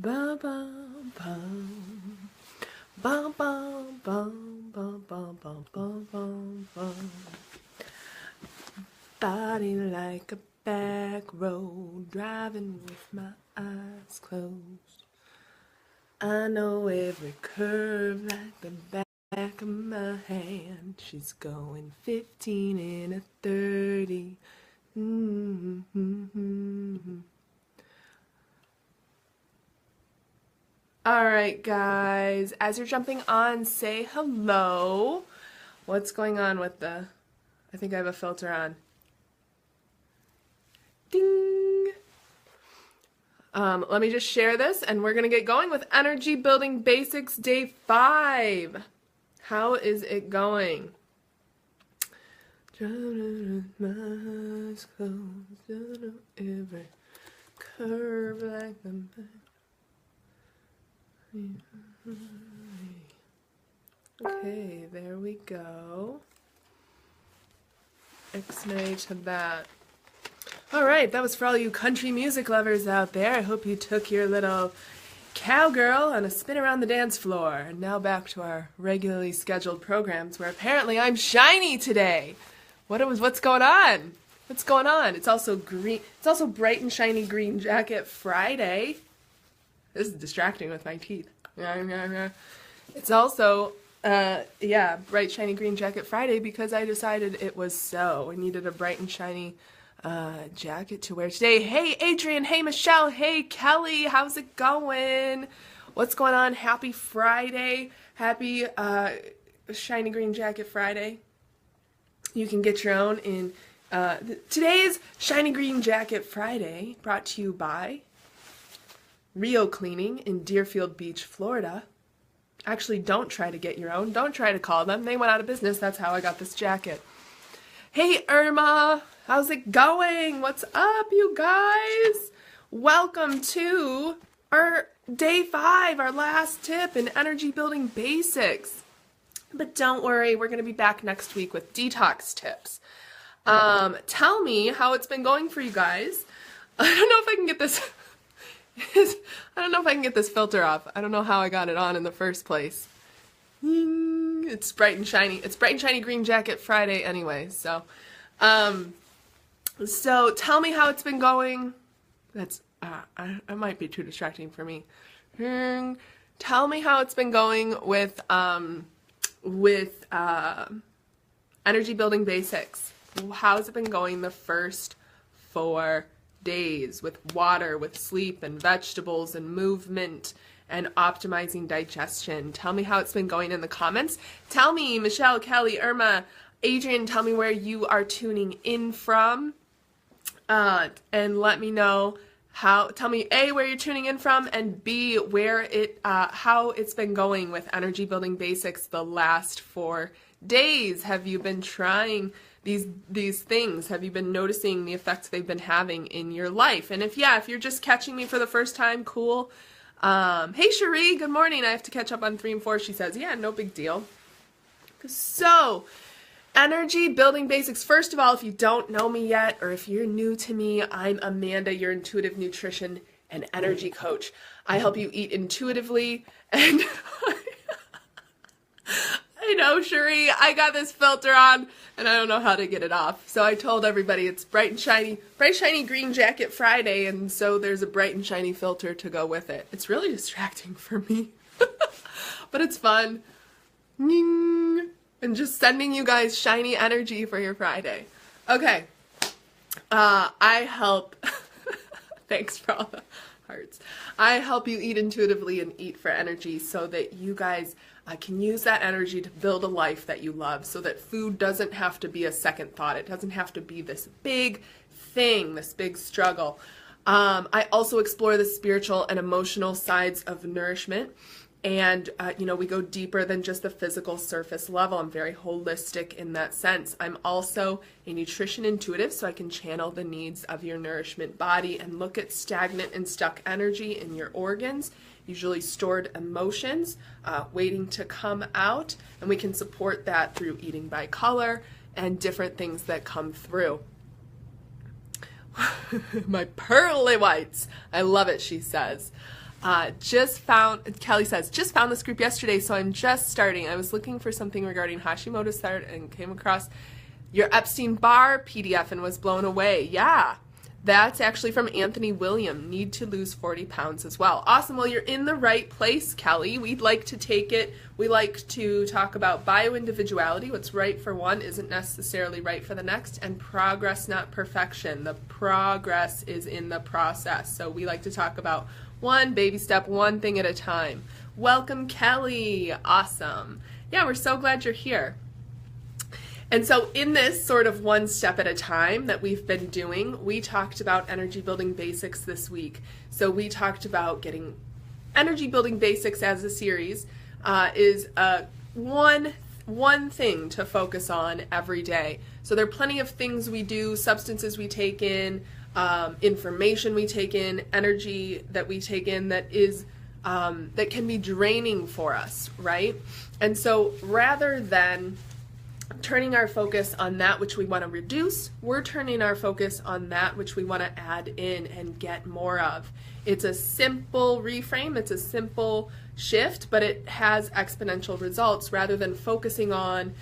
Bum, bum, bum. Bum, bum, bum, bum, bum, bum, bum, bum, bum. Body like a back road, driving with my eyes closed. I know every curve like the back of my hand. She's going 15 in a 30. All right, guys, as you're jumping on, say hello. What's going on with the... I think I have a filter on. Ding! Let me just share this, and we're going to get going with Energy Building Basics Day 5. How is it going? Every curve like the... Okay, there we go. Ixnay to that. All right, that was for all you country music lovers out there. I hope you took your little cowgirl on a spin around the dance floor. And now back to our regularly scheduled programs, where apparently I'm shiny today. What's going on? What's going on? It's also green. It's also bright and shiny green jacket Friday. This is distracting with my teeth. It's also, bright, shiny green jacket Friday because I decided it was so. I needed a bright and shiny jacket to wear today. Hey, Adrian. Hey, Michelle. Hey, Kelly. How's it going? What's going on? Happy Friday. Happy shiny green jacket Friday. You can get your own in today's Shiny Green Jacket Friday, brought to you by Rio Cleaning in Deerfield Beach, Florida. Actually, don't try to get your own. Don't try to call them. They went out of business. That's how I got this jacket. Hey, Irma. How's it going? What's up, you guys? Welcome to our Day 5, our last tip in Energy Building Basics. But don't worry, we're going to be back next week with detox tips. Tell me how it's been going for you guys. I don't know if I can get this... I don't know if I can get this filter off. I don't know how I got it on in the first place. It's bright and shiny. It's bright and shiny green jacket Friday anyway. So tell me how it's been going. That's I might be too distracting for me. Tell me how it's been going with Energy Building Basics. How's it been going the first 4 days with water, with sleep and vegetables and movement and optimizing digestion? Tell me how it's been going in the comments. Tell me, Michelle, Kelly, Irma, Adrian, tell me where you are tuning in from, and let me know tell me A, where you're tuning in from, and B, how it's been going with Energy Building Basics the last 4 days. Have you been trying these things? Have you been noticing the effects they've been having in your life? And if you're just catching me for the first time, cool. Hey, Cherie, good morning. I have to catch up on 3 and 4. She says, yeah, no big deal. So, Energy Building Basics. First of all, if you don't know me yet, or if you're new to me, I'm Amanda, your intuitive nutrition and energy coach. I help you eat intuitively, and I know, Cherie, I got this filter on, and I don't know how to get it off. So I told everybody it's bright, shiny green jacket Friday, and so there's a bright and shiny filter to go with it. It's really distracting for me, but it's fun. And just sending you guys shiny energy for your Friday. Okay, I help, thanks for all the hearts. I help you eat intuitively and eat for energy so that you guys can use that energy to build a life that you love, so that food doesn't have to be a second thought. It doesn't have to be this big thing, this big struggle. I also explore the spiritual and emotional sides of nourishment. And, we go deeper than just the physical surface level. I'm very holistic in that sense. I'm also a nutrition intuitive, so I can channel the needs of your nourishment body and look at stagnant and stuck energy in your organs, usually stored emotions, waiting to come out. And we can support that through eating by color and different things that come through. My pearly whites. I love it, she says. Kelly says, just found this group yesterday, so I'm just starting. I was looking for something regarding Hashimoto's thyroid and came across your Epstein-Barr PDF and was blown away. Yeah, that's actually from Anthony William. Need to lose 40 pounds as well. Awesome. Well, you're in the right place, Kelly. We'd like to take it. We like to talk about bioindividuality. What's right for one isn't necessarily right for the next, and progress, not perfection. The progress is in the process. So we like to talk about one baby step, one thing at a time. Welcome, Kelly. Awesome. Yeah, we're so glad you're here. And so in this sort of one step at a time that we've been doing, we talked about energy building basics this week. So we talked about getting energy building basics as a series is one thing to focus on every day. So there are plenty of things we do, substances we take in, information we take in, energy that we take in that is that can be draining for us, right? And so rather than turning our focus on that which we want to reduce, we're turning our focus on that which we want to add in and get more of. It's a simple reframe, it's a simple shift, but it has exponential results rather than focusing on,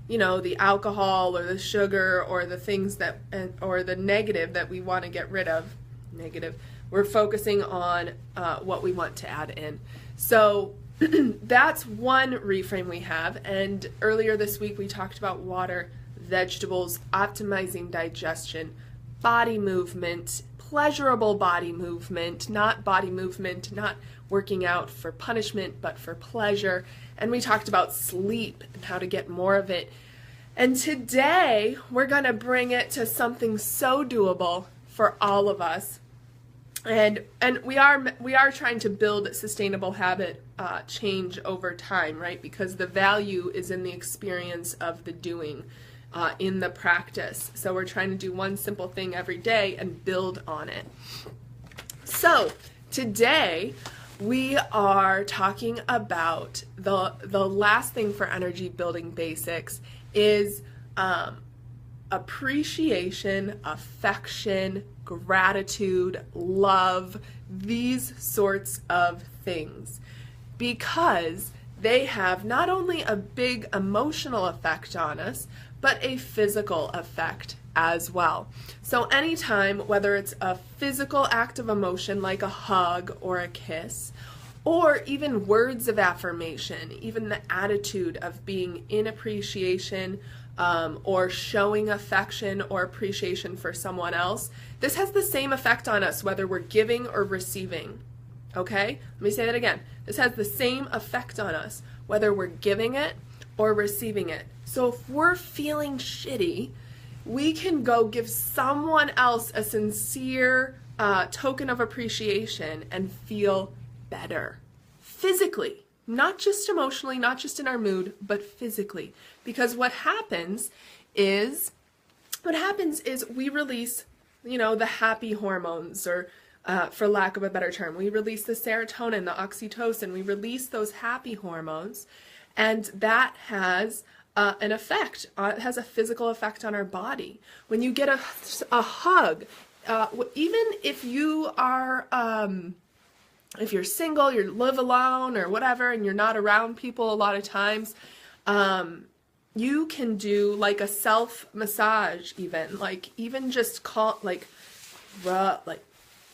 you know, the alcohol or the sugar or the things that, or the negative that we want to get rid of. Negative. We're focusing on what we want to add in. So that's one reframe we have. And earlier this week we talked about water, vegetables, optimizing digestion, body movement, pleasurable body movement, not working out for punishment, but for pleasure. And we talked about sleep and how to get more of it. And today we're going to bring it to something so doable for all of us. And we are trying to build sustainable habit change over time, right? Because the value is in the experience of the doing, in the practice. So we're trying to do one simple thing every day and build on it. So today we are talking about the last thing for energy building basics is appreciation, affection, gratitude, love, these sorts of things, because they have not only a big emotional effect on us, but a physical effect as well. So anytime, whether it's a physical act of emotion like a hug or a kiss, or even words of affirmation, even the attitude of being in appreciation, or showing affection or appreciation for someone else, this has the same effect on us whether we're giving or receiving. Okay? Let me say that again. This has the same effect on us whether we're giving it or receiving it. So if we're feeling shitty, we can go give someone else a sincere token of appreciation and feel better physically. Not just emotionally, not just in our mood, but physically. Because what happens is we release, you know, the happy hormones, or for lack of a better term, we release the serotonin, the oxytocin, we release those happy hormones, and that has an effect. It has a physical effect on our body. When you get a hug, even if you are if you're single, you live alone or whatever, and you're not around people a lot of times, you can do like a self massage, even just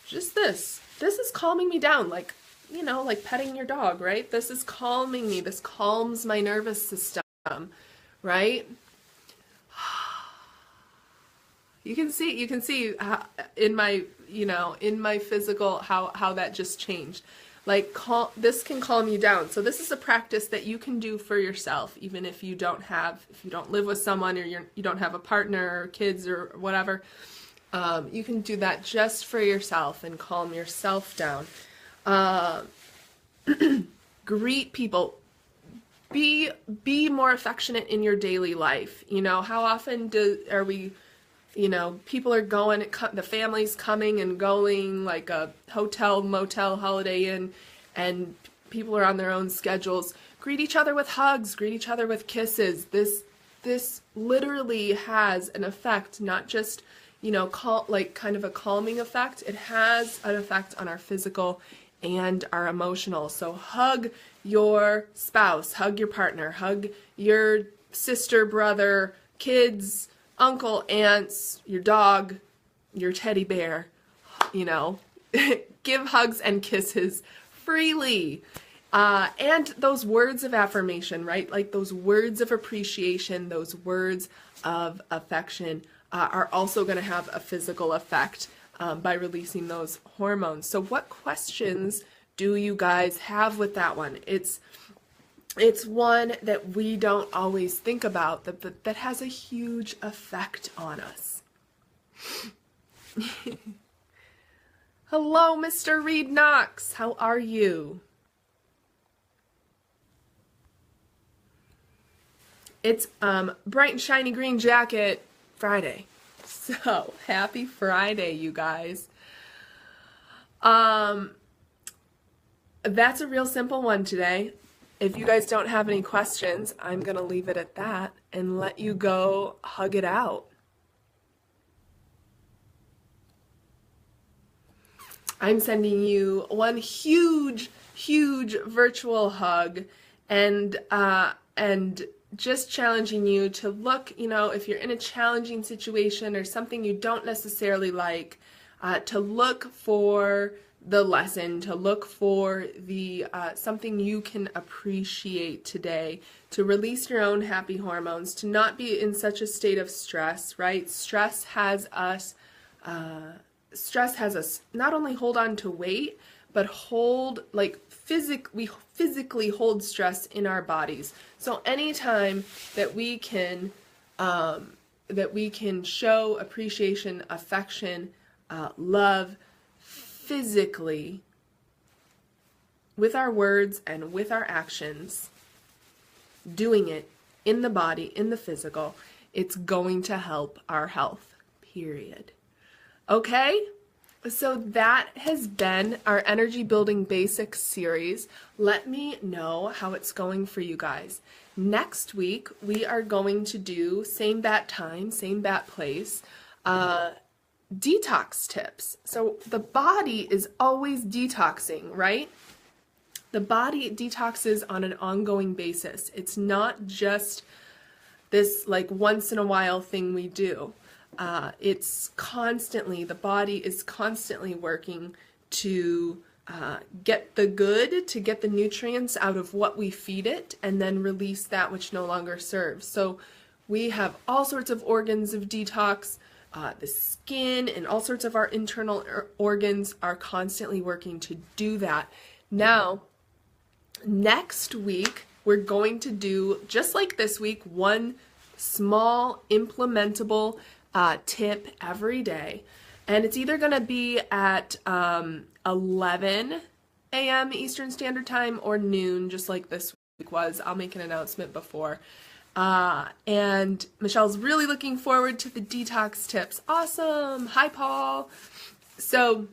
just this is calming me down, like, you know, like petting your dog, right? This is calming me. This calms my nervous system, right? You can see how, in my physical, how that just changed. Like, this can calm you down. So this is a practice that you can do for yourself, even if you don't live with someone, or you don't have a partner or kids or whatever. You can do that just for yourself and calm yourself down. Greet people. Be more affectionate in your daily life. You know, how often are we? You know, people are going, the family's coming and going, like a hotel, motel, Holiday Inn, and people are on their own schedules. Greet each other with hugs, greet each other with kisses. This literally has an effect, not just, you know, kind of a calming effect. It has an effect on our physical and our emotional. So hug your spouse, hug your partner, hug your sister, brother, kids, uncle, aunts, your dog, your teddy bear, you know. Give hugs and kisses freely. And those words of affirmation, right? Like those words of appreciation, those words of affection are also going to have a physical effect by releasing those hormones. So what questions do you guys have with that one? It's one that we don't always think about that has a huge effect on us. Hello, Mr. Reed Knox. How are you? It's bright and shiny green jacket Friday. So, happy Friday, you guys. That's a real simple one today. If you guys don't have any questions, I'm going to leave it at that and let you go hug it out. I'm sending you one huge, huge virtual hug and just challenging you to look, you know, if you're in a challenging situation or something you don't necessarily like, to look for the lesson, to look for the something you can appreciate today, to release your own happy hormones, to not be in such a state of stress, right? Stress has us not only hold on to weight, but hold, like, we physically hold stress in our bodies. So anytime that we can show appreciation, affection, love physically with our words and with our actions, doing it in the body, in the physical, it's going to help our health, period. Okay? So that has been our Energy Building Basics series. Let me know how it's going for you guys. Next week, we are going to do, same bat time, same bat place, detox tips. So the body is always detoxing, right? The body detoxes on an ongoing basis. It's not just this like once in a while thing we do. It's constantly, the body is constantly working to get the good, to get the nutrients out of what we feed it, and then release that which no longer serves. So we have all sorts of organs of detox. The skin and all sorts of our internal organs are constantly working to do that. Now, next week, we're going to do, just like this week, one small implementable tip every day, and it's either going to be at 11 a.m. Eastern Standard Time or noon, just like this week was. I'll make an announcement before. And Michelle's really looking forward to the detox tips. Awesome! Hi, Paul! So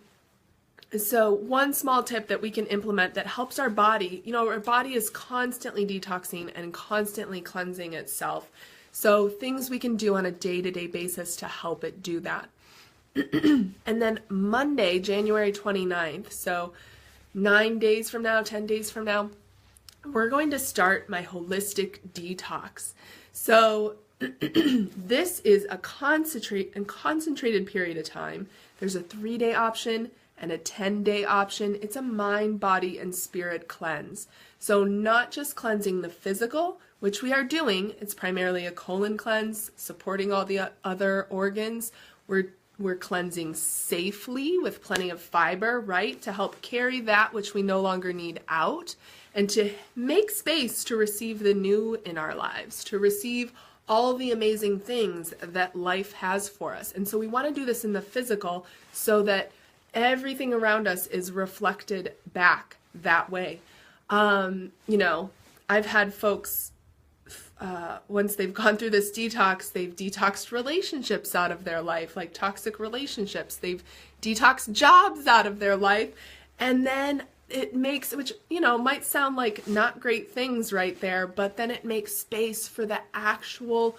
one small tip that we can implement that helps our body, you know, our body is constantly detoxing and constantly cleansing itself. So things we can do on a day-to-day basis to help it do that. And then Monday, January 29th, so 9 days from now, 10 days from now, we're going to start my holistic detox. So this is a concentrated period of time. There's a 3-day option and a 10-day option. It's a mind, body, and spirit cleanse. So not just cleansing the physical, which we are doing. It's primarily a colon cleanse, supporting all the other organs. We're cleansing safely with plenty of fiber, right, to help carry that which we no longer need out, and to make space to receive the new in our lives, to receive all the amazing things that life has for us. And so we want to do this in the physical so that everything around us is reflected back that way. You know, I've had folks, once they've gone through this detox, they've detoxed relationships out of their life, like toxic relationships. They've detoxed jobs out of their life. And then it makes, which, you know, might sound like not great things right there, but then it makes space for the actual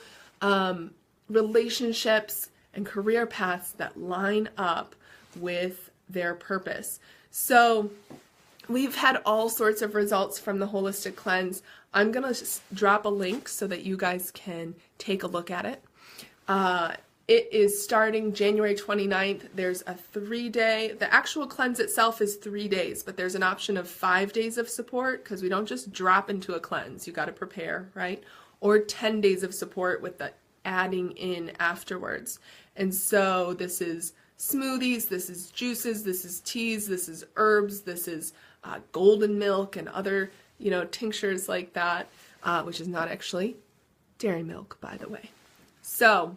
relationships and career paths that line up with their purpose. So we've had all sorts of results from the Holistic Cleanse. I'm going to drop a link so that you guys can take a look at it. It is starting January 29th. There's a 3-day, the actual cleanse itself is 3 days, but there's an option of 5 days of support because we don't just drop into a cleanse. You got to prepare, right? Or 10 days of support with the adding in afterwards. And so this is smoothies, this is juices, this is teas, this is herbs, this is golden milk and other, tinctures like that, which is not actually dairy milk, by the way. So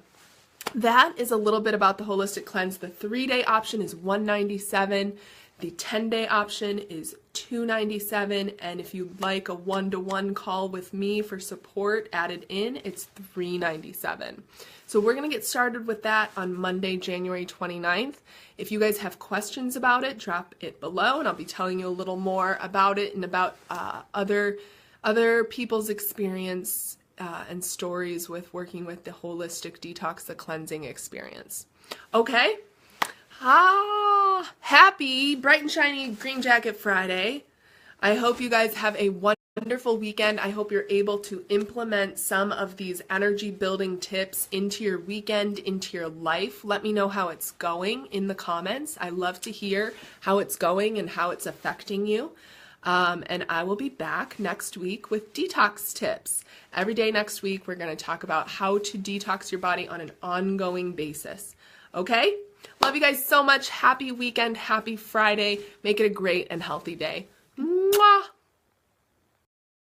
that is a little bit about the Holistic Cleanse. The 3-day option is $197. The 10-day option is $297. And if you'd like a one-to-one call with me for support added in, it's $397. So we're going to get started with that on Monday, January 29th. If you guys have questions about it, drop it below, and I'll be telling you a little more about it and about other people's experience and stories with working with the Holistic Detox, the cleansing experience. Okay? Happy Bright and Shiny Green Jacket Friday. I hope you guys have a wonderful weekend. I hope you're able to implement some of these energy building tips into your weekend, into your life. Let me know how it's going in the comments. I love to hear how it's going and how it's affecting you. And I will be back next week with detox tips. Every day next week, we're going to talk about how to detox your body on an ongoing basis. Okay? Love you guys so much. Happy weekend. Happy Friday. Make it a great and healthy day. Mwah!